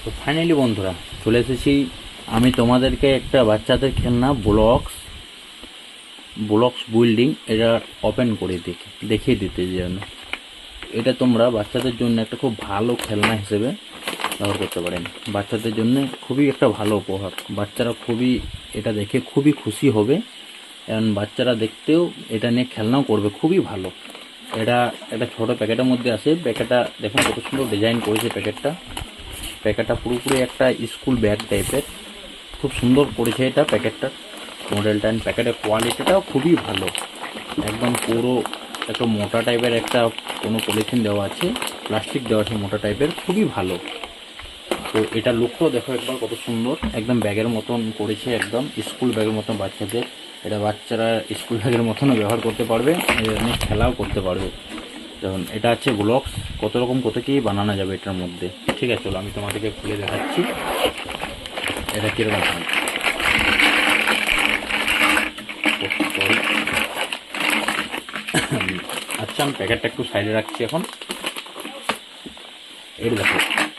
তো ফাইনালি বন্ধুরা চলে এসেছি আমি তোমাদেরকে একটা বাচ্চাদের খেলনা ব্লকস ব্লকস বিল্ডিং এটা ওপেন করে দেখিয়ে দিতে জন্য। এটা তোমরা বাচ্চাদের জন্য একটা খুব ভালো খেলনা হিসেবে ব্যবহার করতে পারেন। বাচ্চাদের জন্য খুবই একটা ভালো উপহার। বাচ্চারা খুবই এটা দেখে খুবই খুশি হবে এবং বাচ্চারা দেখতেও এটা নিয়ে খেলনাও করবে খুবই ভালো। এটা একটা ছোটো প্যাকেটের মধ্যে আছে। প্যাকেটটা দেখুন কত সুন্দর ডিজাইন করেছে। প্যাকেটটা পুরোপুরি একটা স্কুল ব্যাগ টাইপের, খুব সুন্দর করেছে এটা প্যাকেটটা মডেলটা। অ্যান্ড প্যাকেটের কোয়ালিটিটাও খুবই ভালো, একদম পুরো একটা মোটা টাইপের একটা কোনো পলিথিন দেওয়া আছে, প্লাস্টিক দেওয়া আছে মোটা টাইপের, খুবই ভালো। তো এটা লুকটাও দেখো একবার কত সুন্দর, একদম ব্যাগের মতন করেছে, একদম স্কুল ব্যাগের মতন বাচ্চাদের। এটা বাচ্চারা স্কুল ব্যাগের মতনও ব্যবহার করতে পারবে, অনেক খেলাও করতে পারবে। দেখুন এটা হচ্ছে ব্লকস, কত রকম কত কী বানানো যাবে এটার মধ্যে। ঠিক আছে, চলো আমি তোমাদেরকে খুলে দেখাচ্ছি এটা কীরকম হয়। আচ্ছা, আমি প্যাকেটটা একটু সাইডে রাখছি এখন। এটা দেখো,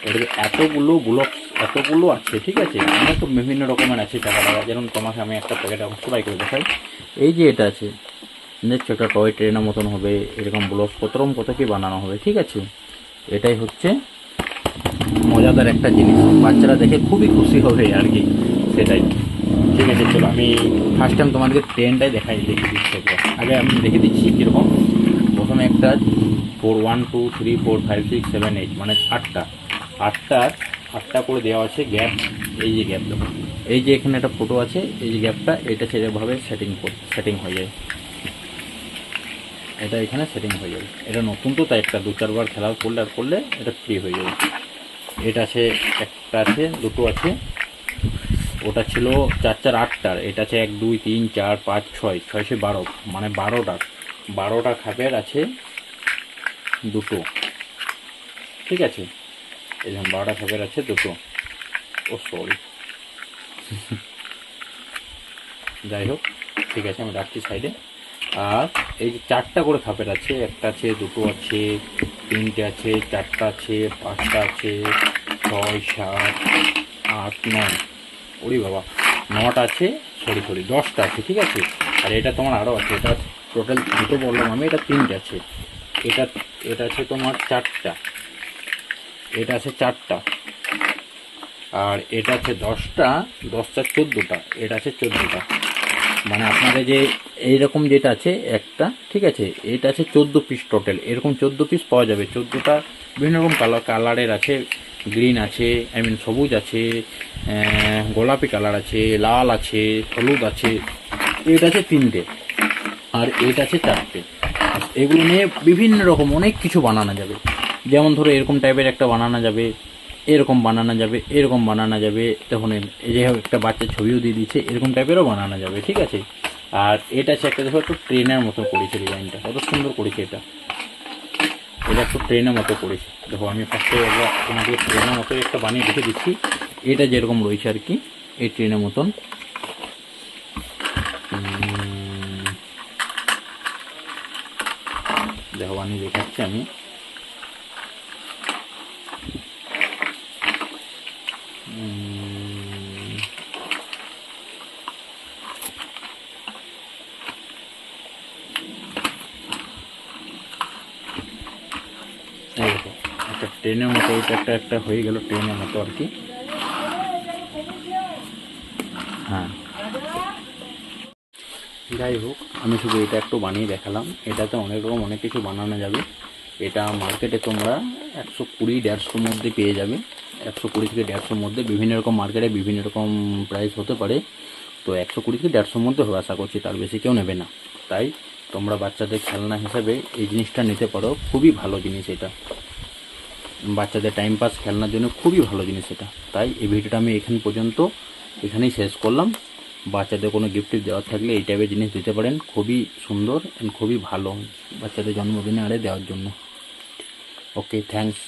এটা এতগুলো ব্লকস এতগুলো আছে। ঠিক আছে, আমার তো বিভিন্ন রকমের আছে টাকা টাকা। যেমন তোমাকে আমি একটা প্যাকেট সবাই করে দেখাই। এই যে এটা আছে, দেখছো একটা টয় ট্রেনের মতন হবে, এরকম ব্লক কত রকম কত কি বানানো হবে। ঠিক আছে, এটাই হচ্ছে মজাদার একটা জিনিস, বাচ্চারা দেখে খুবই খুশি হবে আর কি, সেটাই। ঠিক আছে, চলো আমি ফার্স্ট টাইম তোমাদেরকে ট্রেনটাই দেখিয়ে দিচ্ছি। আগে আমি দেখে দিচ্ছি কীরকম। প্রথমে একটা 4 1 2 3 4 5 6 7 8 মানে আটটা করে দেওয়া আছে গ্যাপ। এই যে গ্যাপ দেখো, এই যে এখানে একটা ফটো আছে, এই যে গ্যাপটা, এটা সেভাবে সেটিং হয়ে যায়। এটা এখানে সেটিং হয়ে যাবে। এটা নতুন তো, তাই একটা 2-4 বার খেলা করলে এটা ফ্রি হয়ে যাবে। এটা আছে, একটা আছে, দুটো আছে। ওটা ছিল 4 4 8টার, এটা আছে 1 2 3 4 5 6 6 12 মানে 12টা খাপের আছে দুটো। ঠিক আছে, এই যেমন 12টা খাপের আছে দুটো। ও সরি, যাই হোক, ঠিক আছে আমি রাখছি সাইডে। আর এই যে 4টা করে খাপের আছে, একটা আছে, দুটো আছে, 3টে আছে, 4টা আছে, 5টা আছে, 6 7 8 9, ওরে বাবা 9টা আছে, সরি 10টা আছে। ঠিক আছে, আর এটা তোমার আরও আছে। এটা টোটাল দুটো বললাম আমি, এটা 3টে আছে। এটা আছে তোমার 4টা, এটা আছে 4টা, আর এটা আছে 10টা, 10টা 14টা, এটা আছে 14টা। মানে আপনাদের যে এইরকম যেটা আছে একটা, ঠিক আছে, এটা আছে 14 পিস টোটাল। এরকম 14 পিস পাওয়া যাবে। 14টা বিভিন্ন রকম কালারের আছে, গ্রিন আছে, সবুজ আছে, গোলাপি কালার আছে, লাল আছে, হলুদ আছে। এটা আছে 3টে, আর এটা আছে 4টে। এগুলো নিয়ে বিভিন্ন রকম অনেক কিছু বানানো যাবে। যেমন ধরো এরকম টাইপের একটা বানানো যাবে, এরকম বানানো যাবে, এরকম বানানো যাবে। তখন এই যে একটা বাচ্চার ছবিও দিয়ে দিচ্ছে, এরকম টাইপেরও বানানো যাবে। ঠিক আছে, আর এটা আছে একটা, দেখো একটু ট্রেনের মতো করেছে, ডিজাইনটা কত সুন্দর করেছে। এটা একটু ট্রেনের মতো করেছে। দেখো আমি ফার্স্টে তোমাদের ট্রেনের মতো একটা বানিয়ে রেখে দিচ্ছি। এটা যেরকম রয়েছে আর কি, এই ট্রেনের মতন। দেখো বানিয়ে দেখাচ্ছি আমি। এই দেখো একটা ট্রেনের মতো, এটা একটা হয়ে গেল ট্রেনের মতো আর কি। হ্যাঁ, যাই হোক, আমি শুধু এটা একটু বানিয়ে দেখালাম। এটাতে অনেক রকম অনেক কিছু বানানো যাবে। এটা মার্কেটে তোমরা 120-150 মধ্যে পেয়ে যাবে। 120 থেকে 150 মধ্যে, বিভিন্ন রকম মার্কেটে বিভিন্ন রকম প্রাইস হতে পারে। তো 120 থেকে 150 মধ্যে হবে আশা করছি, তার বেশি কেউ নেবে না। তাই তোমরা বাচ্চাদের খেলনা হিসাবে এই জিনিসটা নিতে পারো, খুবই ভালো জিনিস এটা। বাচ্চাদের টাইম পাস খেলনার জন্য খুবই ভালো জিনিস এটা। তাই এই ভিডিওটা আমি এখানেই শেষ করলাম। বাচ্চাদের কোনো গিফট দেওয়ার থাকলে এই টাইপের জিনিস দিতে পারেন, খুবই সুন্দর অ্যান্ড খুবই ভালো বাচ্চাদের জন্মদিনে আরে দেওয়ার জন্য। ওকে, থ্যাঙ্কস।